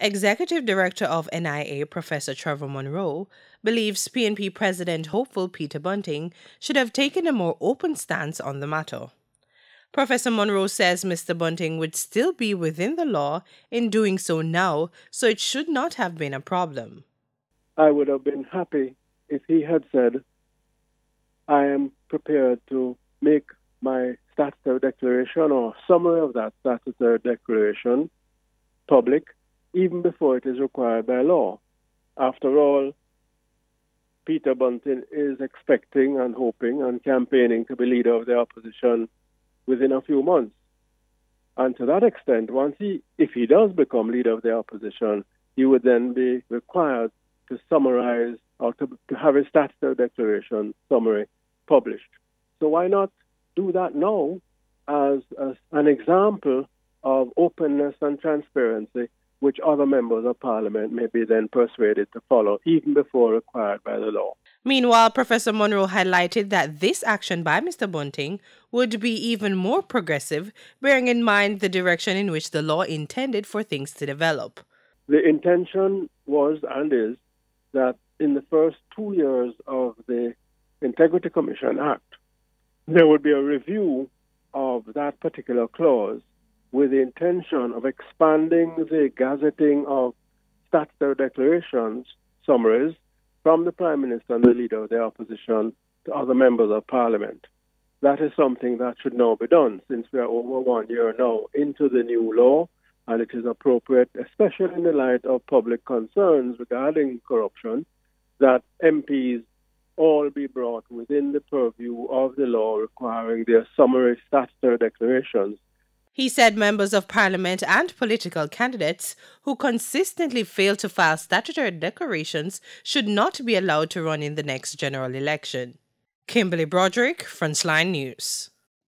Executive Director of NIA, Professor Trevor Monroe, believes PNP President hopeful Peter Bunting should have taken a more open stance on the matter. Professor Monroe says Mr. Bunting would still be within the law in doing so now, so it should not have been a problem. I would have been happy if he had said, I am prepared to make my statutory declaration or summary of that statutory declaration public, even before it is required by law. After all, Peter Bunting is expecting and hoping and campaigning to be leader of the opposition within a few months. And to that extent, if he does become leader of the opposition, he would then be required to summarize or to have a statutory declaration summary published. So why not do that now as an example of openness and transparency, which other members of Parliament may be then persuaded to follow, even before required by the law. Meanwhile, Professor Monroe highlighted that this action by Mr. Bunting would be even more progressive, bearing in mind the direction in which the law intended for things to develop. The intention was and is that in the first 2 years of the Integrity Commission Act, there would be a review of that particular clause with the intention of expanding the gazetting of statutory declarations, summaries, from the Prime Minister and the Leader of the Opposition to other members of Parliament. That is something that should now be done, since we are over 1 year now into the new law, and it is appropriate, especially in the light of public concerns regarding corruption, that MPs all be brought within the purview of the law requiring their summary statutory declarations. He said members of Parliament and political candidates who consistently fail to file statutory declarations should not be allowed to run in the next general election. Kimberly Broderick, Frontline News.